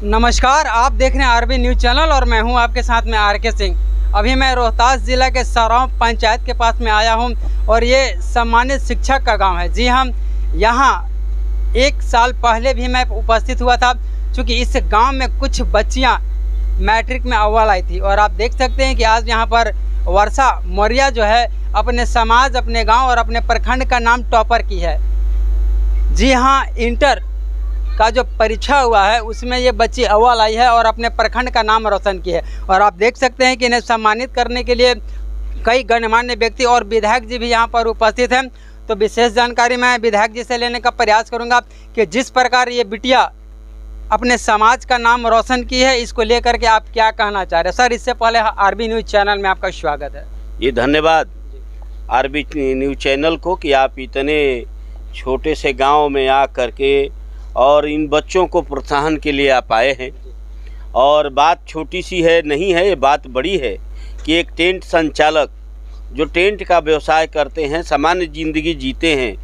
नमस्कार, आप देख रहे हैं आरबी न्यूज़ चैनल और मैं हूं आपके साथ में आर के सिंह। अभी मैं रोहतास ज़िला के सरांव पंचायत के पास में आया हूं और ये सम्मानित शिक्षक का गांव है। जी हम यहां 1 साल पहले भी मैं उपस्थित हुआ था, क्योंकि इस गांव में कुछ बच्चियां मैट्रिक में अव्वल आई थी। और आप देख सकते हैं कि आज यहां पर वर्षा मौर्य जो है अपने समाज, अपने गाँव और अपने प्रखंड का नाम टॉपर की है। जी हाँ, इंटर का जो परीक्षा हुआ है उसमें ये बच्ची अव्वल आई है और अपने प्रखंड का नाम रोशन की है। और आप देख सकते हैं कि इन्हें सम्मानित करने के लिए कई गणमान्य व्यक्ति और विधायक जी भी यहाँ पर उपस्थित हैं। तो विशेष जानकारी मैं विधायक जी से लेने का प्रयास करूँगा कि जिस प्रकार ये बिटिया अपने समाज का नाम रोशन की है, इसको लेकर के आप क्या कहना चाह रहे हैं। सर, इससे पहले आरबी न्यूज़ चैनल में आपका स्वागत है। ये धन्यवाद आरबी न्यूज़ चैनल को कि आप इतने छोटे से गांव में आ करके और इन बच्चों को प्रोत्साहन के लिए आप आए हैं। और बात छोटी सी है नहीं है, ये बात बड़ी है कि एक टेंट संचालक जो टेंट का व्यवसाय करते हैं, सामान्य ज़िंदगी जीते हैं,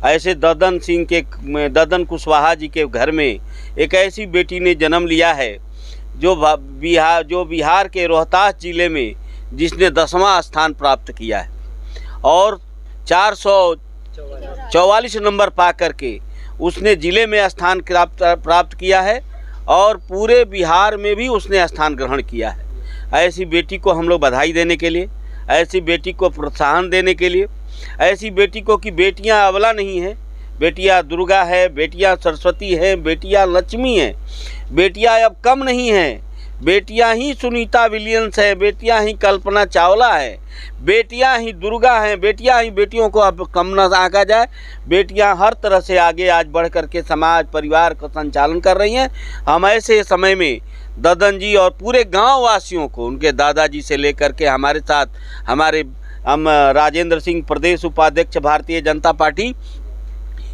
ऐसे ददन कुशवाहा जी के घर में एक ऐसी बेटी ने जन्म लिया है जो बिहार के रोहतास ज़िले में जिसने 10वां स्थान प्राप्त किया है और 444 नंबर पा करके उसने ज़िले में स्थान प्राप्त किया है और पूरे बिहार में भी उसने स्थान ग्रहण किया है। ऐसी बेटी को हम लोग बधाई देने के लिए, ऐसी बेटी को प्रोत्साहन देने के लिए, ऐसी बेटी को कि बेटियां अबला नहीं हैं, बेटियां दुर्गा है, बेटियां सरस्वती है, बेटियां लक्ष्मी हैं, बेटियां अब कम नहीं हैं, बेटियां ही सुनीता विलियम्स है, बेटियां ही कल्पना चावला है, बेटियां ही दुर्गा हैं, बेटियां ही बेटियों को अब कम न आंका जाए। बेटियां हर तरह से आगे आज बढ़ कर के समाज परिवार का संचालन कर रही हैं। हम ऐसे समय में ददन जी और पूरे गांव वासियों को, उनके दादाजी से लेकर के हमारे साथ हम राजेंद्र सिंह प्रदेश उपाध्यक्ष भारतीय जनता पार्टी,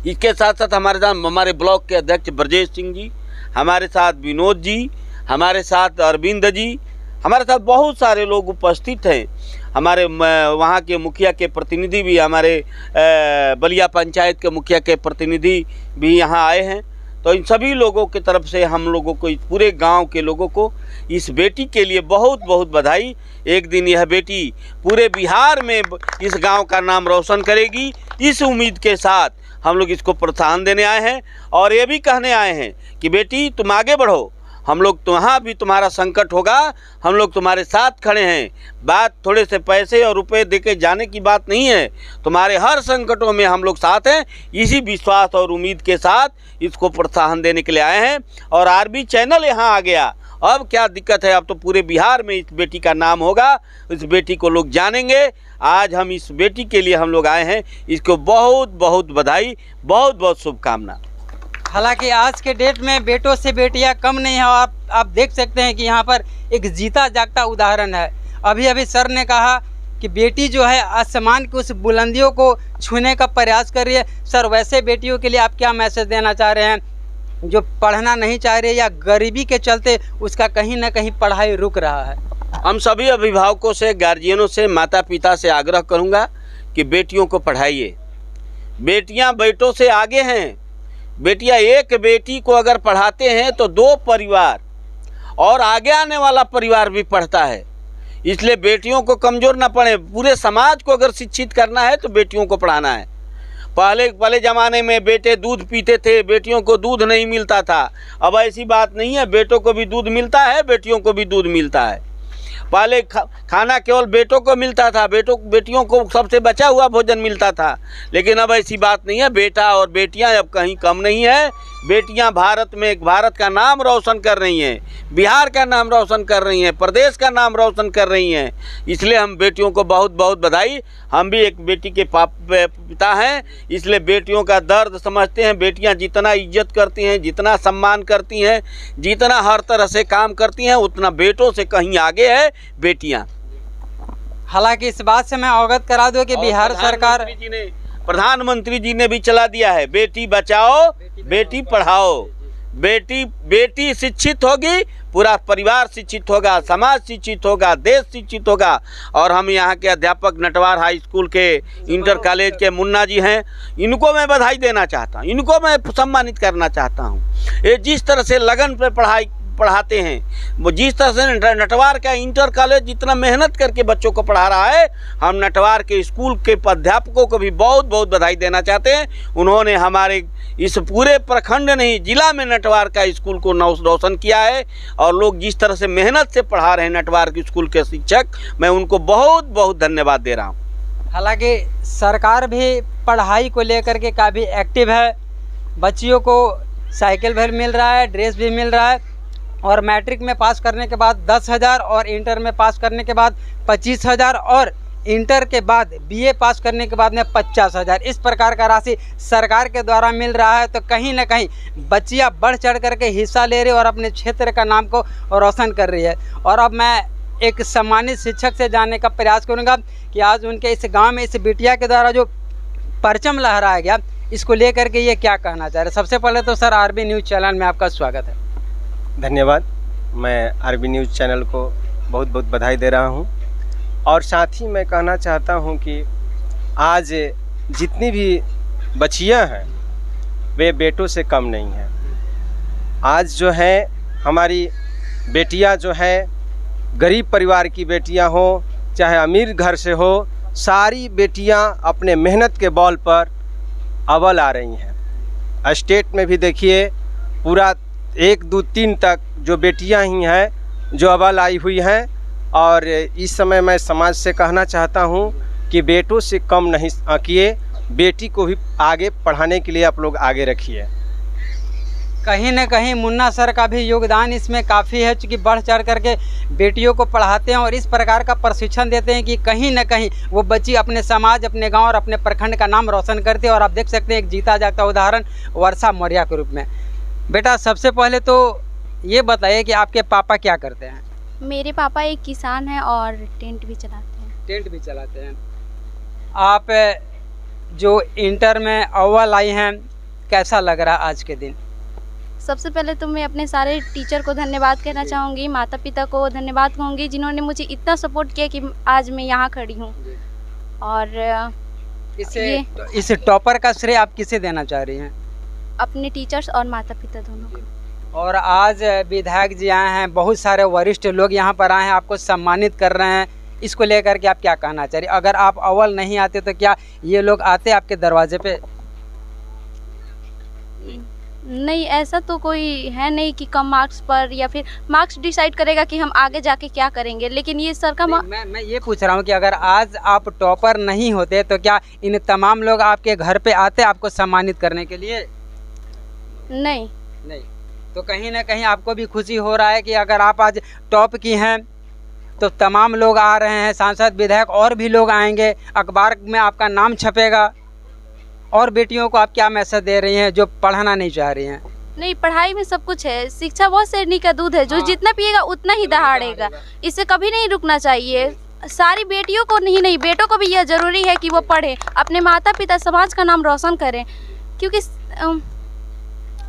इसके साथ साथ हमारे ब्लॉक के अध्यक्ष ब्रजेश सिंह जी, हमारे साथ विनोद जी, हमारे साथ अरविंद जी, हमारे साथ बहुत सारे लोग उपस्थित हैं। हमारे वहाँ के मुखिया के प्रतिनिधि भी, हमारे बलिया पंचायत के मुखिया के प्रतिनिधि भी यहाँ आए हैं। तो इन सभी लोगों की तरफ से हम लोगों को, पूरे गांव के लोगों को इस बेटी के लिए बहुत बहुत बधाई। एक दिन यह बेटी पूरे बिहार में इस गांव का नाम रोशन करेगी, इस उम्मीद के साथ हम लोग इसको प्रोत्साहन देने आए हैं और ये भी कहने आए हैं कि बेटी तुम आगे बढ़ो, हम लोग वहाँ भी तुम्हारा संकट होगा, हम लोग तुम्हारे साथ खड़े हैं। बात थोड़े से पैसे और रुपए देके जाने की बात नहीं है, तुम्हारे हर संकटों में हम लोग साथ हैं। इसी विश्वास और उम्मीद के साथ इसको प्रोत्साहन देने के लिए आए हैं और आरबी चैनल यहाँ आ गया। अब क्या दिक्कत है, अब तो पूरे बिहार में इस बेटी का नाम होगा, इस बेटी को लोग जानेंगे। आज हम इस बेटी के लिए हम लोग आए हैं, इसको बहुत बहुत बधाई, बहुत बहुत शुभकामना। हालांकि आज के डेट में बेटों से बेटियां कम नहीं है। आप देख सकते हैं कि यहाँ पर एक जीता जागता उदाहरण है। अभी सर ने कहा कि बेटी जो है आसमान की उस बुलंदियों को छूने का प्रयास कर रही है। सर, वैसे बेटियों के लिए आप क्या मैसेज देना चाह रहे हैं जो पढ़ना नहीं चाह रही है या गरीबी के चलते उसका कहीं ना कहीं पढ़ाई रुक रहा है। हम सभी अभिभावकों से, गार्जियनों से, माता पिता से आग्रह करूँगा कि बेटियों को पढ़ाइए। बेटियाँ बेटों से आगे हैं। बेटियां, एक बेटी को अगर पढ़ाते हैं तो 2 परिवार और आगे आने वाला परिवार भी पढ़ता है। इसलिए बेटियों को कमज़ोर ना पड़े। पूरे समाज को अगर शिक्षित करना है तो बेटियों को पढ़ाना है। पहले ज़माने में बेटे दूध पीते थे, बेटियों को दूध नहीं मिलता था। अब ऐसी बात नहीं है, बेटों को भी दूध मिलता है, बेटियों को भी दूध मिलता है। पहले खाना केवल बेटों को मिलता था, बेटियों को सबसे बचा हुआ भोजन मिलता था। लेकिन अब ऐसी बात नहीं है, बेटा और बेटियां अब कहीं कम नहीं है। बेटियां भारत का नाम रोशन कर रही हैं, बिहार का नाम रोशन कर रही हैं, प्रदेश का नाम रोशन कर रही हैं। इसलिए हम बेटियों को बहुत बहुत बधाई। हम भी एक बेटी के पिता हैं, इसलिए बेटियों का दर्द समझते हैं। बेटियां जितना इज्जत करती हैं, जितना सम्मान करती हैं, जितना हर तरह से काम करती हैं, उतना बेटों से कहीं आगे है बेटियां। हालांकि इस बात से मैं अवगत करा दूं कि बिहार सरकार, प्रधानमंत्री जी ने भी चला दिया है, बेटी बचाओ बेटी पढ़ाओ। बेटी शिक्षित होगी, पूरा परिवार शिक्षित होगा, समाज शिक्षित होगा, देश शिक्षित होगा। और हम यहाँ के अध्यापक नटवार हाई स्कूल के इंटर कॉलेज के मुन्ना जी हैं, इनको मैं बधाई देना चाहता हूँ, इनको मैं सम्मानित करना चाहता हूँ। ये जिस तरह से लगन पे पढ़ाई पढ़ाते हैं। वो जिस तरह से नटवार का इंटर कॉलेज जितना मेहनत करके बच्चों को पढ़ा रहा है, हम नटवार के स्कूल के अध्यापकों को भी बहुत बहुत बधाई देना चाहते हैं। उन्होंने हमारे इस पूरे प्रखंड नहीं, जिला में नटवार का स्कूल को रोशन किया है। और लोग जिस तरह से मेहनत से पढ़ा रहे हैं नटवार के स्कूल के शिक्षक, मैं उनको बहुत बहुत धन्यवाद दे रहा हूँ। हालांकि सरकार भी पढ़ाई को लेकर के काफ़ी एक्टिव है। बच्चियों को साइकिल भी मिल रहा है, ड्रेस भी मिल रहा है, और मैट्रिक में पास करने के बाद 10,000 और इंटर में पास करने के बाद 25,000 और इंटर के बाद बीए पास करने के बाद में 50,000, इस प्रकार का राशि सरकार के द्वारा मिल रहा है। तो कहीं ना कहीं बच्चियां बढ़ चढ़ करके हिस्सा ले रही है और अपने क्षेत्र का नाम को रोशन कर रही है। और अब मैं एक सम्मानित शिक्षक से जानने का प्रयास करूंगा कि आज उनके इस गांव में इस बिटिया के द्वारा जो परचम लहराया गया, इसको लेकर के ये क्या कहना चाह रहे हैं। सबसे पहले तो सर आरबी न्यूज़ चैनल में आपका स्वागत है। धन्यवाद। मैं आरबी न्यूज़ चैनल को बहुत बहुत बधाई दे रहा हूं, और साथ ही मैं कहना चाहता हूं कि आज जितनी भी बच्चियां हैं वे बेटों से कम नहीं हैं। आज जो है हमारी बेटियां जो है, गरीब परिवार की बेटियां हो चाहे अमीर घर से हो, सारी बेटियां अपने मेहनत के बल पर अव्वल आ रही हैं। स्टेट में भी देखिए पूरा 1, 2, 3 तक जो बेटियां ही हैं जो अव्वल आई हुई हैं। और इस समय मैं समाज से कहना चाहता हूं कि बेटों से कम नहीं किए, बेटी को भी आगे पढ़ाने के लिए आप लोग आगे रखिए। कहीं ना कहीं मुन्ना सर का भी योगदान इसमें काफ़ी है, चूँकि बढ़ चढ़ करके बेटियों को पढ़ाते हैं और इस प्रकार का प्रशिक्षण देते हैं कि कहीं ना कहीं वो बच्ची अपने समाज, अपने गांव और अपने प्रखंड का नाम रोशन करती है। और आप देख सकते हैं एक जीता जागता उदाहरण वर्षा मौर्य के रूप में। बेटा, सबसे पहले तो ये बताइए कि आपके पापा क्या करते हैं। मेरे पापा एक किसान हैं और टेंट भी चलाते हैं। टेंट भी चलाते हैं। आप जो इंटर में अव्वल आई हैं, कैसा लग रहा आज के दिन। सबसे पहले तो मैं अपने सारे टीचर को धन्यवाद कहना चाहूँगी, माता पिता को धन्यवाद कहूँगी जिन्होंने मुझे इतना सपोर्ट किया कि आज मैं यहाँ खड़ी हूँ। और इस टॉपर का श्रेय आप किसे देना चाह रही हैं। अपने टीचर्स और माता पिता दोनों को। और आज विधायक जी आए हैं, बहुत सारे वरिष्ठ लोग यहाँ पर आए हैं, आपको सम्मानित कर रहे हैं, इसको लेकर के आप क्या कहना चाह रही। अगर आप अव्वल नहीं आते तो क्या ये लोग आते आपके दरवाजे पे। नहीं, ऐसा तो कोई है नहीं कि कम मार्क्स पर, या फिर मार्क्स डिसाइड करेगा कि हम आगे जाके क्या करेंगे। लेकिन ये सर का मैं ये पूछ रहा हूँ कि अगर आज आप टॉपर नहीं होते तो क्या इन तमाम लोग आपके घर पे आते आपको सम्मानित करने के लिए। नहीं। तो कहीं ना कहीं आपको भी खुशी हो रहा है कि अगर आप आज टॉप की हैं तो तमाम लोग आ रहे हैं, सांसद, विधायक और भी लोग आएंगे, अखबार में आपका नाम छपेगा। और बेटियों को आप क्या मैसेज दे रही हैं जो पढ़ना नहीं चाह रही हैं। नहीं, पढ़ाई में सब कुछ है। शिक्षा बहुत शेरनी का दूध है, जो जितना पिएगा उतना ही दहाड़ेगा। इससे कभी नहीं रुकना चाहिए। सारी बेटियों को नहीं, बेटों को भी यह ज़रूरी है कि वो पढ़ें, अपने माता पिता समाज का नाम रोशन करें। क्योंकि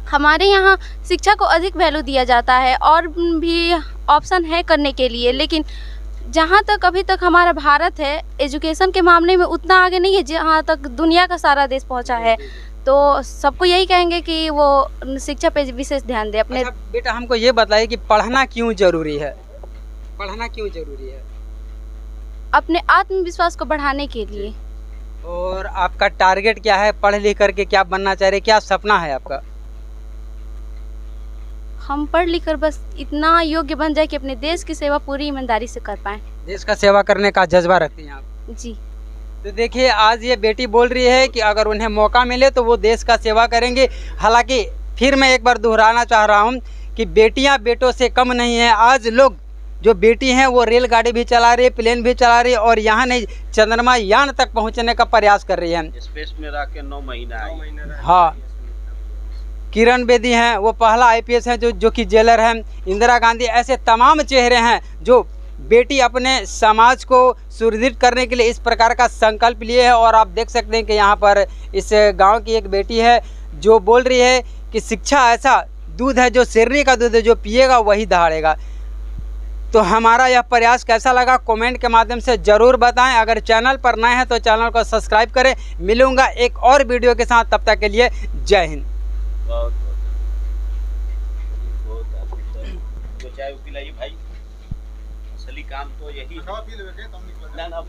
हमारे यहाँ शिक्षा को अधिक वैल्यू दिया जाता है और भी ऑप्शन है करने के लिए। लेकिन जहाँ तक अभी तक हमारा भारत है एजुकेशन के मामले में उतना आगे नहीं है जहाँ तक दुनिया का सारा देश पहुँचा है। तो सबको यही कहेंगे कि वो शिक्षा पे विशेष ध्यान दें अपने। बेटा, हमको ये बताइए कि पढ़ना क्यों जरूरी है। पढ़ना क्यों जरूरी है। अपने आत्मविश्वास को बढ़ाने के लिए। और आपका टारगेट क्या है, पढ़ लिख करके क्या बनना चाह रहे, क्या सपना है आपका। हम पढ़ लिख कर बस इतना योग्य बन जाए कि अपने देश की सेवा पूरी ईमानदारी से कर पाएं। देश का सेवा करने का जज्बा रखती हैं आप। जी। तो देखिए, आज ये बेटी बोल रही है कि अगर उन्हें मौका मिले तो वो देश का सेवा करेंगे। हालांकि फिर मैं एक बार दोहराना चाह रहा हूँ कि बेटियाँ बेटों से कम नहीं हैं। आज लोग जो बेटी हैं वो रेलगाड़ी भी चला रही है, प्लेन भी चला रही है, और यहाँ नहीं चंद्रमा यान तक पहुँचने का प्रयास कर रही है। स्पेस में रह के 9 महीना। हाँ, किरण बेदी हैं, वो पहला आईपीएस है जो कि जेलर हैं। इंदिरा गांधी, ऐसे तमाम चेहरे हैं जो बेटी अपने समाज को सुदृढ़ करने के लिए इस प्रकार का संकल्प लिए है। और आप देख सकते हैं कि यहाँ पर इस गांव की एक बेटी है जो बोल रही है कि शिक्षा ऐसा दूध है, जो शेरनी का दूध है, जो पिएगा वही दहाड़ेगा। तो हमारा यह प्रयास कैसा लगा कमेंट के माध्यम से ज़रूर बताएं। अगर चैनल पर नए हैं तो चैनल को सब्सक्राइब करें। मिलूंगा एक और वीडियो के साथ, तब तक के लिए जय हिंद। चाय पिलाइए भाई, असली काम तो यही है। ना ना